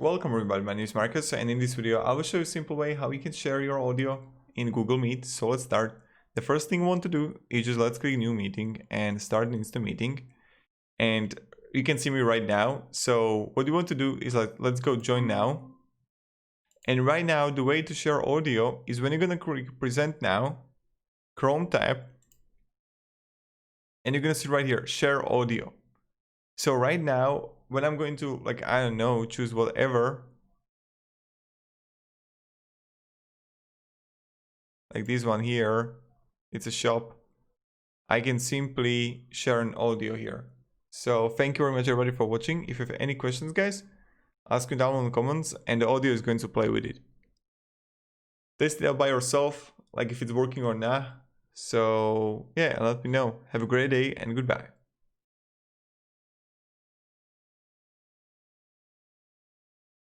Welcome everybody, my name is Marcus, and in this video I will show you a simple way how you can share your audio in Google Meet. So let's start. The first thing we want to do is just let's click new meeting and start an instant meeting. And you can see me right now. So what you want to do is let's go join now. And right now the way to share audio is when you're gonna click present now, Chrome tab, and you're gonna see right here, share audio. So right now, when I'm going to, I don't know, choose whatever, like this one here, it's a shop, I can simply share an audio here. So thank you very much everybody for watching. If you have any questions, guys, ask me down in the comments and the audio is going to play with it. Test it out by yourself, like if it's working or not. So yeah, let me know. Have a great day and goodbye.